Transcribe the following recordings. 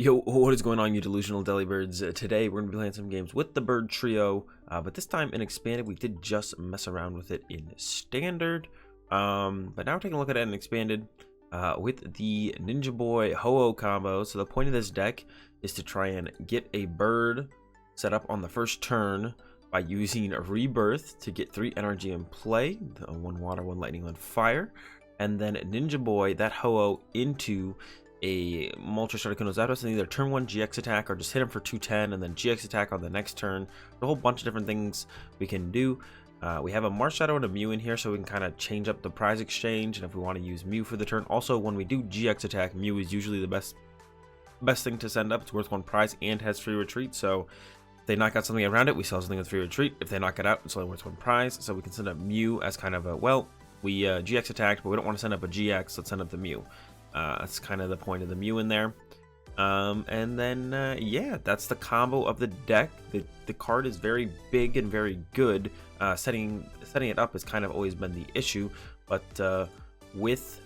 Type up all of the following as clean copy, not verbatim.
Yo, what is going on, you delusional delibirds? Today we're going to be playing some games with the bird trio, but this time in expanded. We did just mess around with it in standard, but now we're taking a look at it in expanded with the Ninja Boy Ho-Oh combo. So the point of this deck is to try and get a bird set up on the first turn by using a rebirth to get 3 energy in play, 1 water, 1 lightning, 1 fire, and then Ninja Boy that Ho-Oh into a Moltres Articuno Zapdos and either turn 1 GX attack or just hit him for 210 and then GX attack on the next turn. A whole bunch of different things we can do. We have a Marshadow and a Mew in here, so we can kind of change up the prize exchange, and if we want to use Mew for the turn. Also, when we do GX attack, Mew is usually the best thing to send up. It's worth 1 prize and has free retreat, so if they knock out something around it, we sell something with free retreat. If they knock it out, it's only worth 1 prize, so we can send up Mew as kind of a, well, we GX attacked, but we don't want to send up a GX, let's send up the Mew. That's kind of the point of the Mew in there. And then yeah, that's the combo of the deck. The card is very big and very good. Setting it up has kind of always been the issue, but with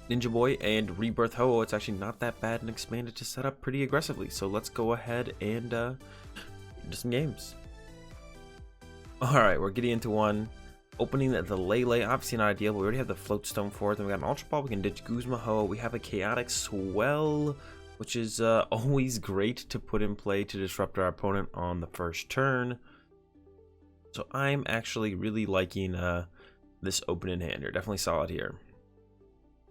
Ninja Boy and Rebirth Ho-Oh, it's actually not that bad and expanded to set up pretty aggressively. So let's go ahead and do some games. Alright, we're getting into one. Opening the Lele, obviously not ideal, but we already have the Float Stone for it. Then we got an Ultra Ball, we can ditch Guzma Ho. We have a Chaotic Swell, which is always great to put in play to disrupt our opponent on the first turn. So I'm actually really liking this opening hand here. Definitely solid here.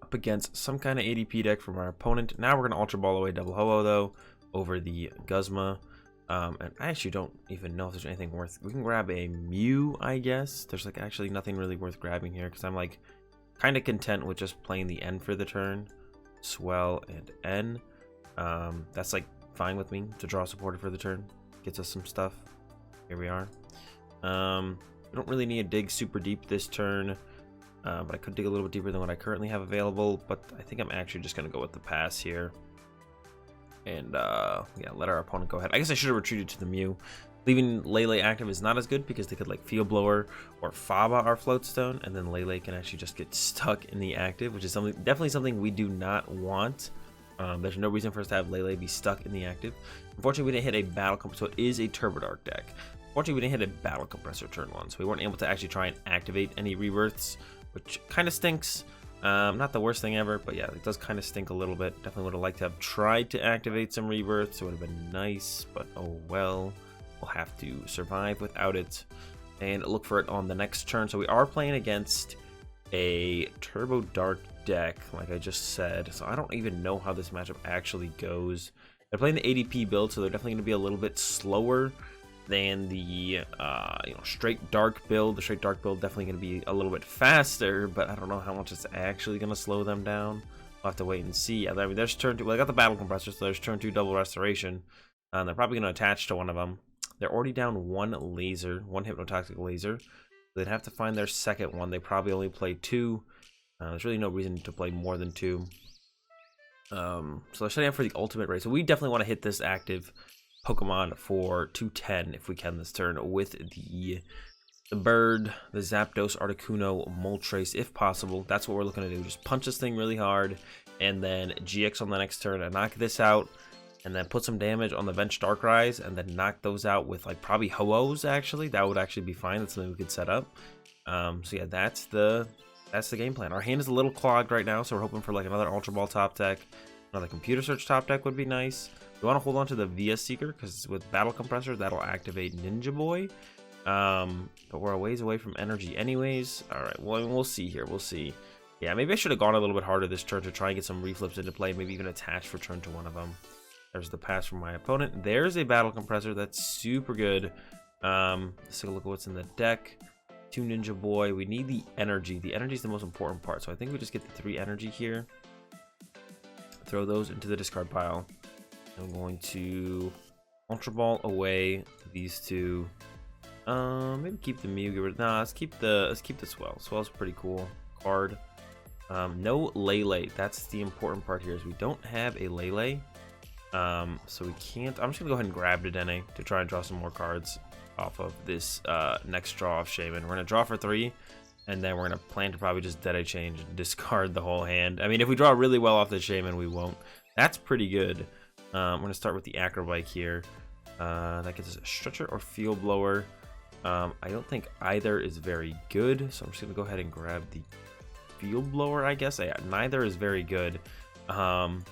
Up against some kind of ADP deck from our opponent. Now we're going to Ultra Ball away double Ho-Oh though, over the Guzma. And I actually don't even know if there's anything worth. We can grab a Mew, I guess. There's like actually nothing really worth grabbing here because I'm like kind of content with just playing the N for the turn. Swell and N. That's like fine with me to draw supported for the turn. Gets us some stuff. Here we are. We don't really need to dig super deep this turn, but I could dig a little bit deeper than what I currently have available. But I think I'm actually just gonna go with the pass here. And yeah, let our opponent go ahead. I guess I should have retreated to the Mew. Leaving Lele active is not as good because they could like Field Blower or Faba our Float Stone, and then Lele can actually just get stuck in the active, which is definitely something we do not want. There's no reason for us to have Lele be stuck in the active. Unfortunately, we didn't hit a Battle Compressor, so it is a Turbo Dark deck. Unfortunately, we didn't hit a Battle Compressor turn 1, so we weren't able to actually try and activate any rebirths, which kind of stinks. Not the worst thing ever, but yeah, it does kind of stink a little bit. Definitely would have liked to have tried to activate some rebirths. It would have been nice, but oh well. We'll have to survive without it and look for it on the next turn. So we are playing against a Turbo Dark deck, like I just said. So I don't even know how this matchup actually goes. They're playing the ADP build, so they're definitely going to be a little bit slower than the straight dark build. The straight dark build definitely going to be a little bit faster, but I don't know how much it's actually going to slow them down. We'll have to wait and see. I mean, there's turn 2. Well, I got the Battle Compressor, so there's turn 2 double restoration. They're probably going to attach to one of them. They're already down 1 laser, 1 hypnotoxic laser. They'd have to find their second one. They probably only play 2. There's really no reason to play more than 2. So they're setting up for the ultimate race. So we definitely want to hit this active Pokemon for 210 if we can this turn with the bird, the Zapdos, Articuno, Moltres if possible. That's what we're looking to do. Just punch this thing really hard and then GX on the next turn and knock this out, and then put some damage on the Bench Darkrai's and then knock those out with like probably Ho-Ohs. Actually, that would actually be fine. That's something we could set up. So yeah, that's the game plan. Our hand is a little clogged right now, so we're hoping for like another Ultra Ball top deck. Another Computer Search top deck would be nice. We want to hold on to the VS Seeker because with Battle Compressor that'll activate Ninja Boy, but we're a ways away from energy anyways. All right, well, we'll see here. We'll see. Yeah, maybe I should have gone a little bit harder this turn to try and get some reflips into play, maybe even attach for turn to one of them. There's the pass from my opponent. There's a Battle Compressor. That's super good. Let's take a look at what's in the deck. 2 Ninja Boy. We need the energy. The energy is the most important part, so I think we just get the 3 energy here. Throw those into the discard pile. I'm going to Ultra Ball away these 2. Maybe keep the Mew. Nah, let's keep the Swell. Swell's pretty cool card. No Lele. That's the important part here. Is we don't have a Lele, so we can't. I'm just gonna go ahead and grab Dedenne to try and draw some more cards off of this next draw of Shaymin. We're gonna draw for 3. And then we're going to plan to probably just Dedenne change and discard the whole hand. I mean, if we draw really well off the Shaymin, we won't. That's pretty good. I'm going to start with the Acro Bike here. That gets us a Stretcher or Field Blower. I don't think either is very good, so I'm just going to go ahead and grab the Field Blower, I guess. Yeah, neither is very good. An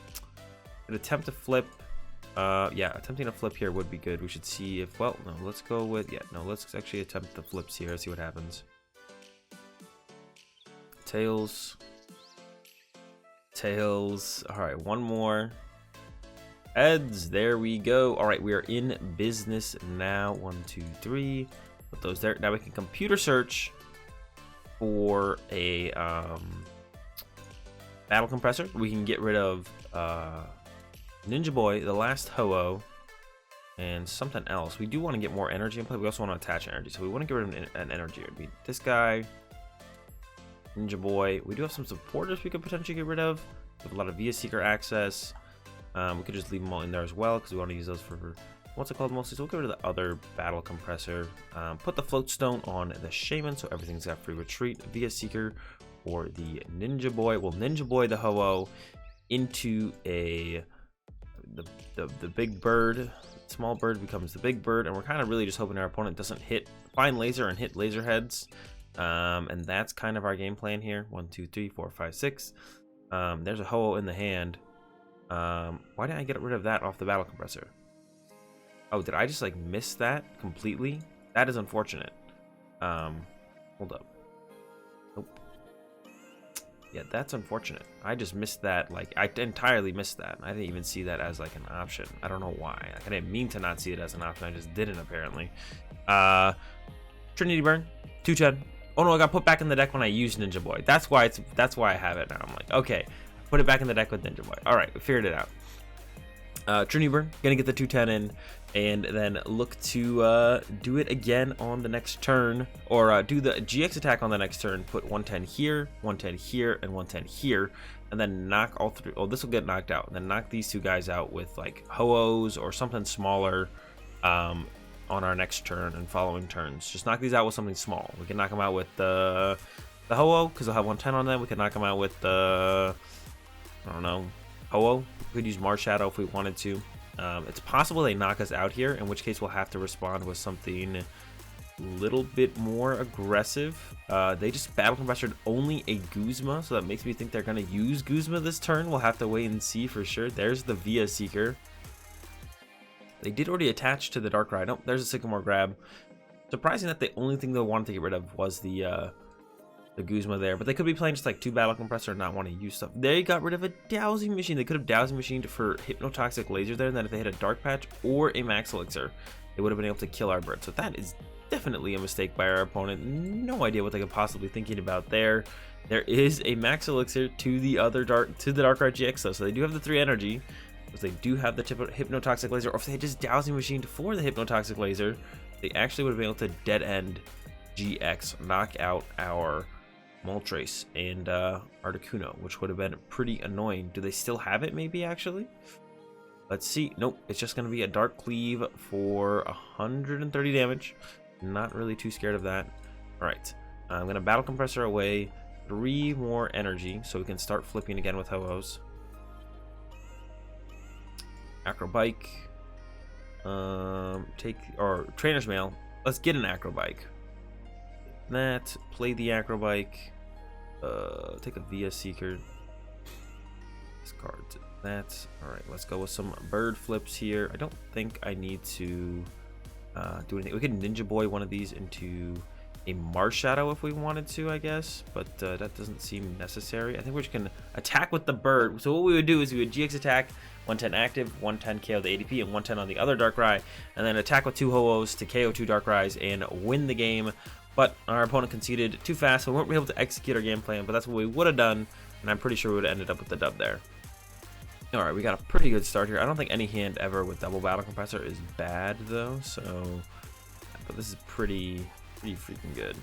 attempt to flip. Yeah, attempting a flip here would be good. We should see if, well, no, let's go with, yeah, no, let's actually attempt the flips here, see what happens. Tails. Tails. All right, one more. Heads. There we go. All right, we are in business now. 1, 2, 3. Put those there. Now we can computer search for a battle compressor. We can get rid of Ninja Boy, the last Ho-Oh, and something else. We do want to get more energy in play. We also want to attach energy, so we want to get rid of an energy. It would be this guy, Ninja Boy. We do have some supporters we could potentially get rid of. We have a lot of VS Seeker access. We could just leave them all in there as well because we want to use those for what's it called mostly. So we'll get rid of the other battle compressor. Put the Float Stone on the Shaymin, so everything's got free retreat. VS Seeker or the Ninja Boy. We'll Ninja Boy the Ho-Oh into a the big bird. Small bird becomes the big bird, and we're kind of really just hoping our opponent doesn't find laser and hit laser heads. And that's kind of our game plan here. 1, 2, 3, 4, 5, 6. There's a Ho-Oh in the hand. Why didn't I get rid of that off the battle compressor? Oh, did I just like miss that completely? That is unfortunate. Hold up. Nope. Yeah, that's unfortunate. I just missed that. Like, I entirely missed that. I didn't even see that as like an option. I don't know why. Like, I didn't mean to not see it as an option. I just didn't apparently. Trinity Burn, 210. Oh no, I got put back in the deck when I used Ninja Boy. That's why I have it now. I'm like, okay, put it back in the deck with Ninja Boy. All right, we figured it out. Trinity Burn, gonna get the 210 in, and then look to do it again on the next turn, or do the GX attack on the next turn. Put 110 here, 110 here, and 110 here, and then knock all three. Oh, this will get knocked out. And then knock these two guys out with like Ho-Ohs or something smaller on our next turn and following turns. Just knock these out with something small. We can knock them out with the Ho-Oh because they'll have 110 on them. We can knock them out with the I don't know, Ho-Oh. We could use Marshadow if we wanted to. It's possible they knock us out here, in which case we'll have to respond with something a little bit more aggressive. They just battle compressored only a Guzma, so that makes me think they're going to use Guzma this turn. We'll have to wait and see for sure. There's the VS Seeker. They did already attach to the Darkrai. Nope, there's a Sycamore grab. Surprising that the only thing they wanted to get rid of was the Guzma there, but they could be playing just like 2 battle compressor and not want to use stuff. They got rid of a dowsing machine. They could have dowsing machined for Hypnotoxic Laser there, and then if they had a Dark Patch or a Max Elixir, they would have been able to kill our bird. So that is definitely a mistake by our opponent. No idea what they could possibly thinking about there. There is a Max Elixir to the Darkrai GX though, so they do have the 3 energy. Because they do have the Hypnotoxic Laser, or if they had just dowsing machined for the Hypnotoxic Laser, they actually would have been able to Dedenne-GX knock out our Moltres and Articuno, which would have been pretty annoying. Do they still have it maybe actually? Let's see. Nope, it's just going to be a Dark Cleave for 130 damage. Not really too scared of that. All right, I'm going to Battle Compressor away 3 more energy so we can start flipping again with Ho-Ohs. Acro Bike. Trainers Mail. Let's get an Acro Bike. That, play the Acro Bike. Take a VS Seeker. Discard that. Alright, let's go with some bird flips here. I don't think I need to do anything. We could Ninja Boy one of these into a Marshadow if we wanted to, I guess, but that doesn't seem necessary. I think we just can attack with the bird. So what we would do is we would GX attack, 110 active, 110 KO the ADP, and 110 on the other Darkrai, and then attack with 2 Ho-Ohs to KO 2 Darkrai's and win the game. But our opponent conceded too fast, so we weren't able to execute our game plan, but that's what we would have done, and I'm pretty sure we would have ended up with the dub there. Alright, we got a pretty good start here. I don't think any hand ever with double battle compressor is bad, though, so... But this is pretty freaking good.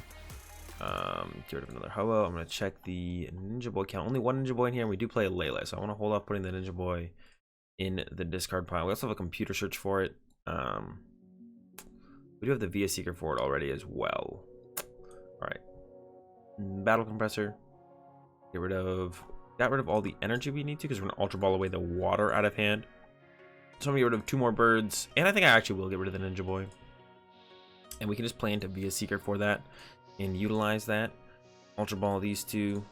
Get rid of another Ho-Oh. I'm going to check the Ninja Boy count. Only 1 Ninja Boy in here, and we do play a Lele, so I want to hold off putting the Ninja Boy in the discard pile. We also have a computer search for it. We do have the VS Seeker for it already as well. Alright. Battle compressor. Got rid of all the energy we need to because we're going to Ultra Ball away the water out of hand. So I'm gonna get rid of 2 more birds, and I think I actually will get rid of the Ninja Boy. And we can just plan to be a Seeker for that and utilize that. Ultra Ball these 2.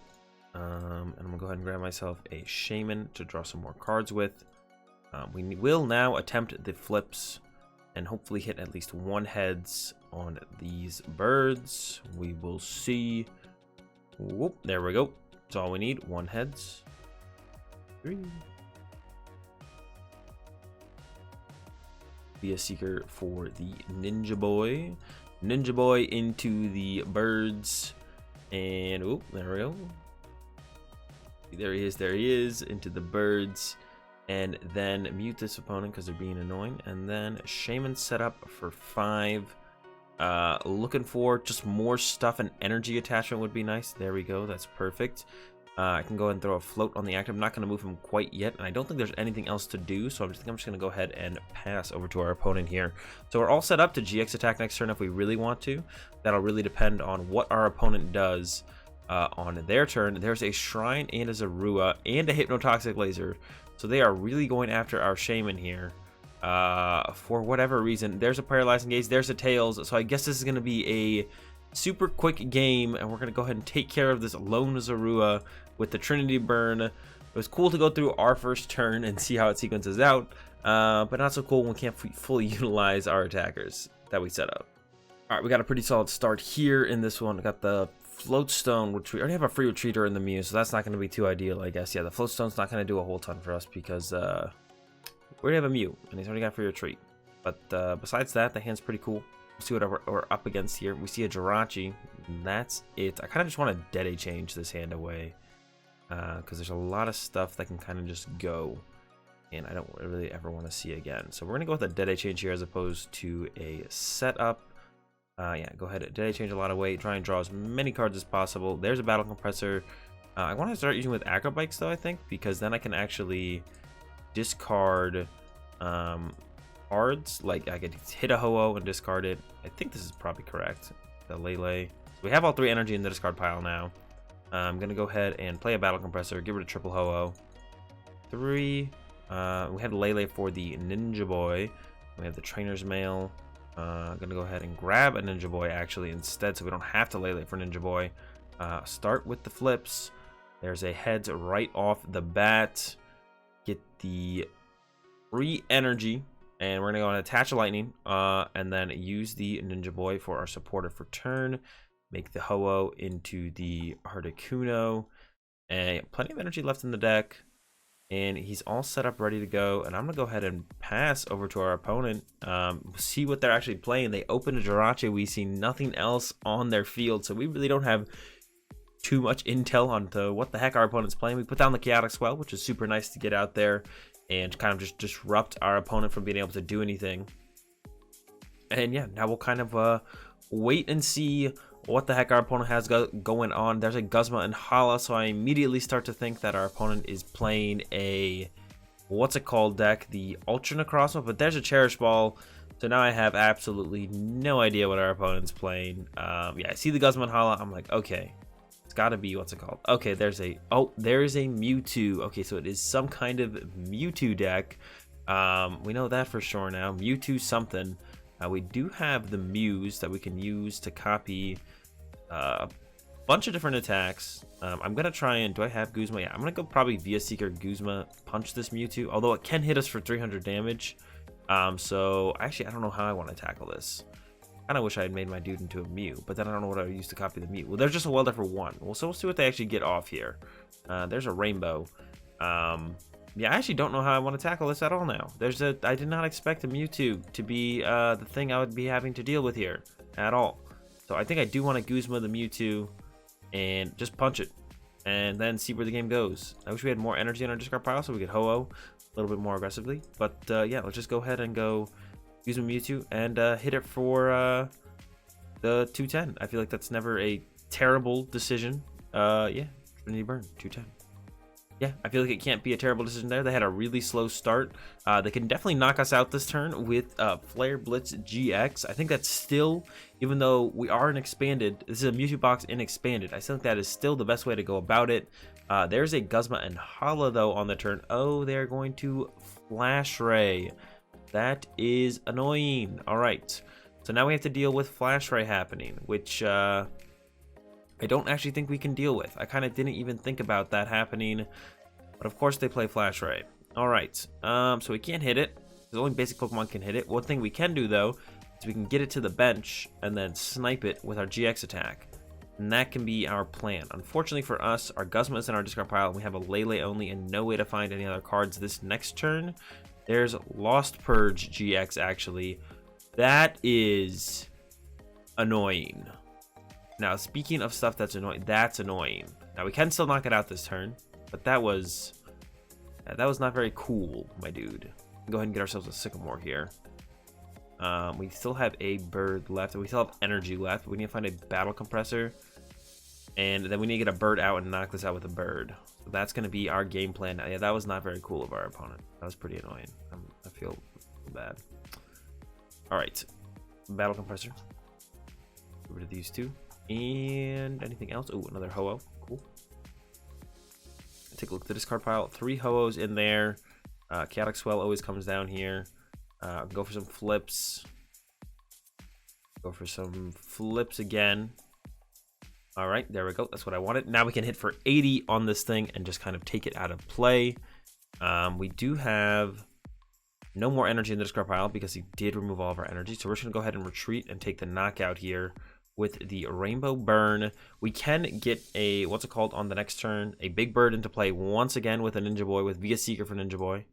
And I'm gonna go ahead and grab myself a Shaymin to draw some more cards with. We will now attempt the flips and hopefully hit at least 1 heads on these birds. We will see. Whoop, there we go. That's all we need. 1 heads. 3. Be a Seeker for the Ninja Boy. Ninja Boy into the birds. And, oh, there we go. There he is, into the birds. And then mute this opponent because they're being annoying. And then Shaymin set up for 5. Looking for just more stuff, and energy attachment would be nice. There we go, that's perfect. I can go ahead and throw a float on the active. I'm not going to move him quite yet, and I don't think there's anything else to do, so I'm just going to go ahead and pass over to our opponent here. So we're all set up to GX attack next turn if we really want to. That'll really depend on what our opponent does on their turn. There's a Shrine and a Zorua and a Hypnotoxic Laser, so they are really going after our Shaymin here. For whatever reason. There's a Paralyzing Gaze, there's a Tails, so I guess this is going to be a super quick game, and we're going to go ahead and take care of this lone Zorua with the Trinity Burn. It was cool to go through our first turn and see how it sequences out, but not so cool when we can't fully utilize our attackers that we set up. Alright, we got a pretty solid start here in this one. We got the Float Stone, which we already have a free retreater in the Mew, so that's not going to be too ideal, I guess. Yeah, the Float Stone's not going to do a whole ton for us because we already have a Mew, and he's already got free retreat. But besides that, the hand's pretty cool. We'll see what we're up against here. We see a Jirachi, and that's it. I kind of just want to Dedenne change this hand away because there's a lot of stuff that can kind of just go, and I don't really ever want to see again. So we're going to go with a Dedenne change here as opposed to a setup. Yeah, go ahead and Dedenne change a lot of weight. Try and draw as many cards as possible. There's a Battle Compressor. I want to start using with Acro Bikes though, I think, because then I can actually discard cards. Like I could hit a Ho-Oh and discard it. I think this is probably correct. The Lele. So we have all 3 energy in the discard pile now. I'm gonna go ahead and play a Battle Compressor, get rid of triple Ho-Oh. 3. We have Lele for the Ninja Boy. We have the Trainers Mail. I'm gonna go ahead and grab a Ninja Boy actually instead, so we don't have to Lele for Ninja Boy. Start with the flips. There's a heads right off the bat. Get the free energy, and we're gonna go and attach a lightning, and then use the Ninja Boy for our supporter for turn. Make the Ho-Oh into the Articuno, and plenty of energy left in the deck, and he's all set up ready to go. And I'm gonna go ahead and pass over to our opponent. See what they're actually playing. They open a Jirachi. We see nothing else on their field, so we really don't have too much intel on what the heck our opponent's playing. We put down the Chaotic Swell, which is super nice to get out there and kind of just disrupt our opponent from being able to do anything. And yeah, now we'll kind of wait and see what the heck our opponent has going on. There's a Guzma and Hala, so I immediately start to think that our opponent is playing a, what's it called deck, the Ultra Necrozma, but there's a Cherish Ball, so now I have absolutely no idea what our opponent's playing. Yeah, I see the Guzma and Hala, I'm like, okay, it's gotta be, what's it called? Okay, there's a Mewtwo. Okay, so it is some kind of Mewtwo deck. We know that for sure now. Mewtwo something. We do have the Mews that we can use to copy a bunch of different attacks. I'm gonna try and, do I have Guzma? Yeah, I'm gonna go probably via Seeker Guzma punch this Mewtwo, although it can hit us for 300 damage. So actually I don't know how I want to tackle this. I kind of wish I had made my dude into a Mew, but then I don't know what I would use to copy the Mew. Well, there's just a welder for 1. Well, so we'll see what they actually get off here. There's a Rainbow. Yeah, I actually don't know how I want to tackle this at all now. I did not expect a Mewtwo to be the thing I would be having to deal with here at all. So I think I do want to Guzma the Mewtwo and just punch it and then see where the game goes. I wish we had more energy in our discard pile so we could Ho-Oh a little bit more aggressively. But yeah, let's just go ahead and go Guzma Mewtwo and hit it for the 210. I feel like that's never a terrible decision. Yeah, Trinity Burn, 210. Yeah, I feel like it can't be a terrible decision there. They had a really slow start. They can definitely knock us out this turn with Flare Blitz GX. I think that's still, even though we are in expanded, this is a Mewtwo box in expanded, I still think that is still the best way to go about it. There's a Guzma and Hala though on the turn. Oh, they're going to Flash Ray. That is annoying. All right. So now we have to deal with Flash Ray happening, which I don't actually think we can deal with. I kind of didn't even think about that happening. But of course they play Flash Ray. All right. So we can't hit it. The only basic Pokemon can hit it. One thing we can do, though, is we can get it to the bench and then snipe it with our GX attack. And that can be our plan. Unfortunately for us, our Guzma is in our discard pile, and we have a Lele only and no way to find any other cards this next turn. There's Lost Purge GX, actually. That is annoying. Now, speaking of stuff that's annoying, Now, we can still knock it out this turn, but that was not very cool, my dude. Go ahead and get ourselves a Sycamore here. We still have a bird left, and we still have energy left. We need to find a battle compressor, and then we need to get a bird out and knock this out with a bird. So that's going to be our game plan. Yeah, that was not very cool of our opponent. That was pretty annoying. I feel bad. All right, battle compressor. Get rid of these two, and anything else? Oh, another Ho-Oh. Cool. Take a look at the discard pile. 3 Ho-Ohs in there. Chaotic Swell always comes down here. Go for some flips. Go for some flips again. All right, there we go. That's what I wanted. Now we can hit for 80 on this thing and just kind of take it out of play. We do have no more energy in the discard pile because he did remove all of our energy. So we're just going to go ahead and retreat and take the knockout here with the Rainbow Burn. We can get a, what's it called, on the next turn, a big bird into play once again with a Ninja Boy, with via Seeker for Ninja Boy.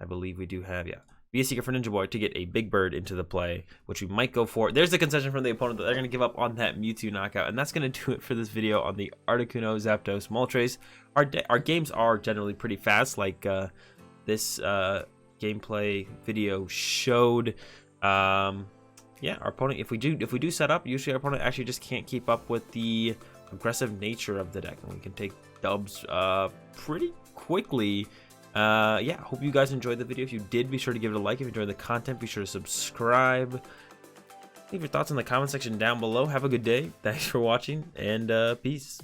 I believe we do have, yeah, via Seeker for Ninja Boy to get a big bird into the play, which we might go for. There's the concession from the opponent that they're going to give up on that Mewtwo knockout, and that's going to do it for this video on the Articuno, Zapdos, Moltres. Our games are generally pretty fast, like this gameplay video showed. Yeah, our opponent, if we do set up, usually our opponent actually just can't keep up with the aggressive nature of the deck, and we can take dubs pretty quickly. Yeah, hope you guys enjoyed the video. If you did, be sure to give it a like. If you enjoyed the content, be sure to subscribe. Leave your thoughts in the comment section down below. Have a good day. Thanks for watching, and peace.